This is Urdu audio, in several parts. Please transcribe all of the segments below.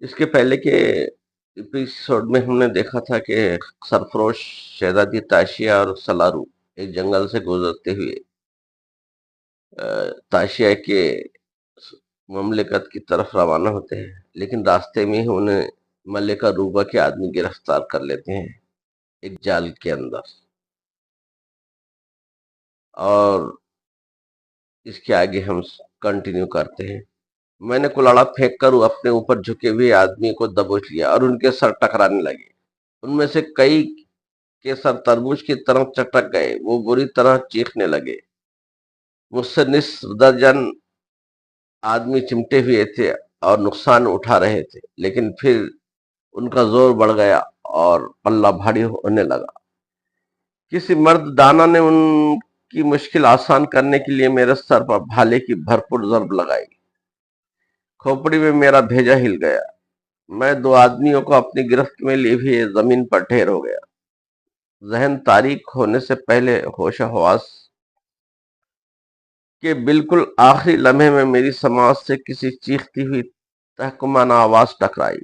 اس کے پہلے کے ایپیسوڈ میں ہم نے دیکھا تھا کہ سرفروش شہزادی تاشیہ اور سلارو ایک جنگل سے گزرتے ہوئے تاشیہ کے مملکت کی طرف روانہ ہوتے ہیں، لیکن راستے میں ہی انہیں ملکہ روبا کے آدمی گرفتار کر لیتے ہیں ایک جال کے اندر، اور اس کے آگے ہم کنٹینیو کرتے ہیں۔ میں نے کلاڑا پھینک کر اپنے اوپر جھکے ہوئے آدمی کو دبوچ لیا اور ان کے سر ٹکرانے لگے۔ ان میں سے کئی کے سر تربوز کی طرح چٹک گئے، وہ بری طرح چیخنے لگے۔ مجھ سے نصف درجن آدمی چمٹے ہوئے تھے اور نقصان اٹھا رہے تھے، لیکن پھر ان کا زور بڑھ گیا اور پلہ بھاری ہونے لگا۔ کسی مرد دانا نے ان کی مشکل آسان کرنے کے لیے میرے سر پر بھالے کی بھرپور ضرب لگائی۔ کھوپڑی میں میرا بھیجا ہل گیا۔ میں دو آدمیوں کو اپنی گرفت میں لیے ہوئے زمین پر ڈھیر ہو گیا۔ ذہن تاریک ہونے سے پہلے ہوش و حواس کے بالکل آخری لمحے میں میری سماعت سے کسی چیختی ہوئی تحکمانہ آواز ٹکرائی۔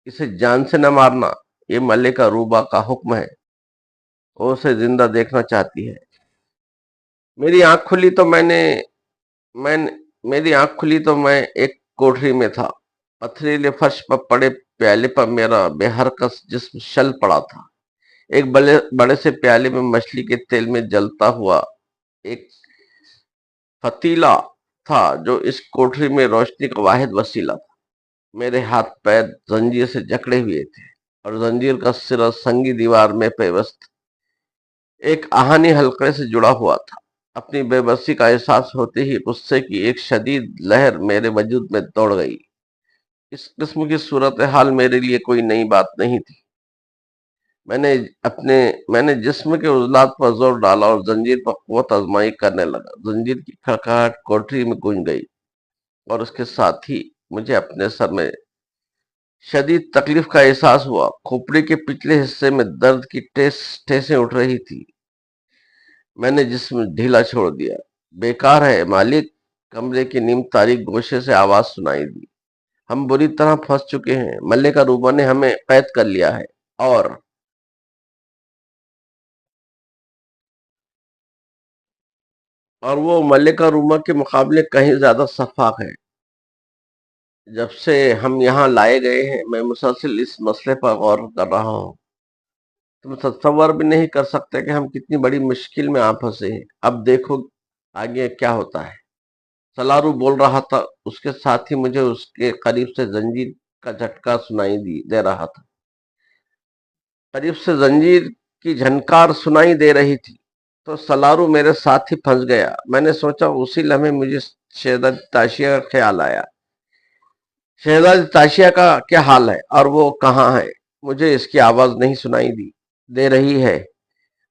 اسے جان سے نہ مارنا، یہ ملکہ روبا کا حکم ہے، وہ اسے زندہ دیکھنا چاہتی ہے۔ میری آنکھ کھلی تو میں ایک کوٹری میں تھا۔ پتھریلے فرش پر پڑے پیالے پر میرا بے حرکت جسم شل پڑا تھا۔ ایک بڑے سے پیالے میں مچھلی کے تیل میں جلتا ہوا ایک فتیلہ تھا جو اس کوٹری میں روشنی کا واحد وسیلہ تھا۔ میرے ہاتھ پیر زنجیر سے جکڑے ہوئے تھے اور زنجیر کا سرا سنگی دیوار میں پیوست ایک آہنی حلقے سے جڑا ہوا تھا۔ اپنی بے بسی کا احساس ہوتے ہی غصے کی ایک شدید لہر میرے وجود میں دوڑ گئی۔ اس قسم کی صورتحال میرے لیے کوئی نئی بات نہیں تھی۔ میں نے جسم کے عضلات پر زور ڈالا اور زنجیر پر قوت آزمائی کرنے لگا۔ زنجیر کی کھڑکھڑاہٹ کوٹری میں گونج گئی اور اس کے ساتھ ہی مجھے اپنے سر میں شدید تکلیف کا احساس ہوا۔ کھوپڑی کے پچھلے حصے میں درد کی ٹھیسیں اٹھ رہی تھی۔ میں نے جسم ڈھیلا چھوڑ دیا۔ بیکار ہے مالک، کمرے کے نیم تاریک گوشے سے آواز سنائی دی۔ ہم بری طرح پھنس چکے ہیں، ملکہ روبا نے ہمیں قید کر لیا ہے، اور وہ ملکہ روما کے مقابلے کہیں زیادہ شفاف ہے۔ جب سے ہم یہاں لائے گئے ہیں میں مسلسل اس مسئلے پر غور کر رہا ہوں۔ تم تصور بھی نہیں کر سکتے کہ ہم کتنی بڑی مشکل میں آ پھنسے ہیں۔ اب دیکھو آگے کیا ہوتا ہے۔ سلارو بول رہا تھا، اس کے ساتھ ہی مجھے اس کے قریب سے زنجیر کا جھٹکا سنائی دے رہا تھا۔ قریب سے زنجیر کی جھنکار سنائی دے رہی تھی تو سلارو میرے ساتھ ہی پھنس گیا۔ میں نے سوچا، اسی لمحے مجھے شہزادی تاشیہ کا خیال آیا۔ شہزادی تاشیہ کا کیا حال ہے اور وہ کہاں ہے؟ مجھے اس کی آواز نہیں سنائی دے رہی ہے۔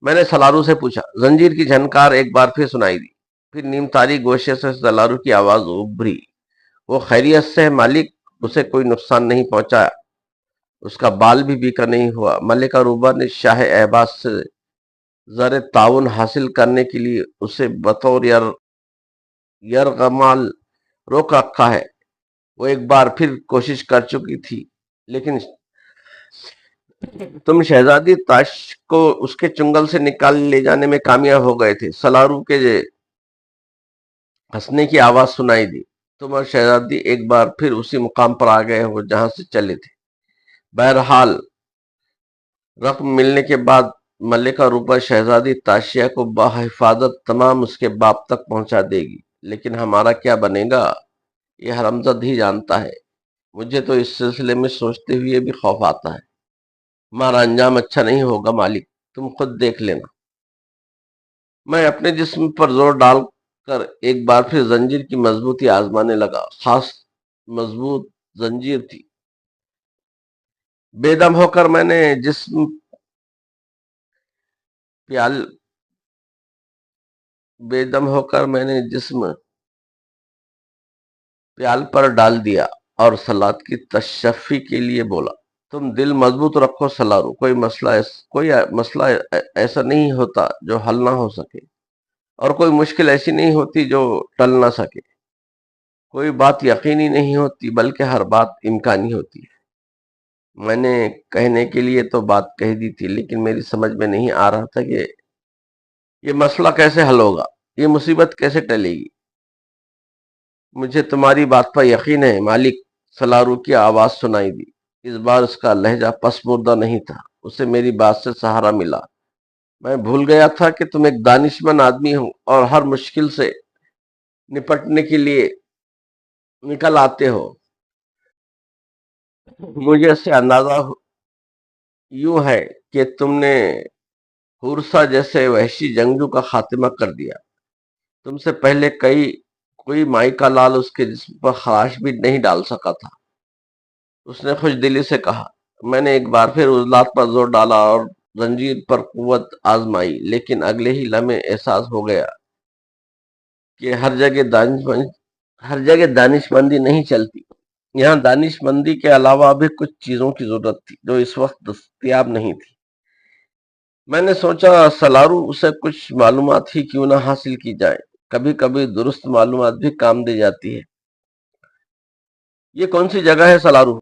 میں نے سلارو سے پوچھا۔ زنجیر کی جھنکار ایک بار پھر سنائی دی، پھر نیم تاریک گوشے سے سلارو کی آواز ابھری۔ وہ خیریت سے ہے مالک، اسے کوئی نقصان نہیں پہنچا، اس کا بال بھی بیکا نہیں ہوا۔ ملکہ روبا نے شاہ اہباز سے زر تعاون حاصل کرنے کے لیے اسے بطور یرغمال روک رکھا ہے۔ وہ ایک بار پھر کوشش کر چکی تھی، لیکن تم شہزادی تاش کو اس کے چنگل سے نکال لے جانے میں کامیاب ہو گئے تھے۔ سلارو کے ہنسنے کی آواز سنائی دی۔ تم اور شہزادی ایک بار پھر اسی مقام پر آ گئے ہو جہاں سے چلے تھے۔ بہرحال رقم ملنے کے بعد ملکہ روبا شہزادی تاشیہ کو بحفاظت تمام اس کے باپ تک پہنچا دے گی، لیکن ہمارا کیا بنے گا یہ حرمزاد ہی جانتا ہے۔ مجھے تو اس سلسلے میں سوچتے ہوئے بھی خوف آتا ہے۔ ہمارا انجام اچھا نہیں ہوگا مالک، تم خود دیکھ لینا۔ میں اپنے جسم پر زور ڈال کر ایک بار پھر زنجیر کی مضبوطی آزمانے لگا۔ خاص مضبوط زنجیر تھی۔ بے دم ہو کر میں نے جسم پیال پر ڈال دیا اور سلاد کی تشفی کے لیے بولا، تم دل مضبوط رکھو سلارو، کوئی مسئلہ ایسا نہیں ہوتا جو حل نہ ہو سکے، اور کوئی مشکل ایسی نہیں ہوتی جو ٹل نہ سکے، کوئی بات یقینی نہیں ہوتی بلکہ ہر بات امکانی ہوتی ہے۔ میں نے کہنے کے لیے تو بات کہہ دی تھی، لیکن میری سمجھ میں نہیں آ رہا تھا کہ یہ مسئلہ کیسے حل ہوگا، یہ مصیبت کیسے ٹلے گی۔ مجھے تمہاری بات پر یقین ہے، مالک سلارو کی آواز سنائی دی۔ اس بار اس کا لہجہ پسماندہ نہیں تھا، اسے میری بات سے سہارا ملا۔ میں بھول گیا تھا کہ تم ایک دانشمند آدمی ہو اور ہر مشکل سے نپٹنے کے لیے نکل آتے ہو۔ مجھے اس سے اندازہ یوں ہے کہ تم نے ہورسا جیسے وحشی جنگجو کا خاتمہ کر دیا۔ تم سے پہلے کوئی مائی کا لال اس کے جسم پر خراش بھی نہیں ڈال سکا تھا۔ اس نے خوش دلی سے کہا۔ میں نے ایک بار پھر عضلات پر زور ڈالا اور زنجیر پر قوت آزمائی، لیکن اگلے ہی لمحے احساس ہو گیا کہ ہر جگہ دانش مندی نہیں چلتی۔ یہاں دانش مندی کے علاوہ بھی کچھ چیزوں کی ضرورت تھی جو اس وقت دستیاب نہیں تھی۔ میں نے سوچا سلارو اسے کچھ معلومات ہی کیوں نہ حاصل کی جائے، کبھی کبھی درست معلومات بھی کام دے جاتی ہے۔ یہ کون سی جگہ ہے سلارو؟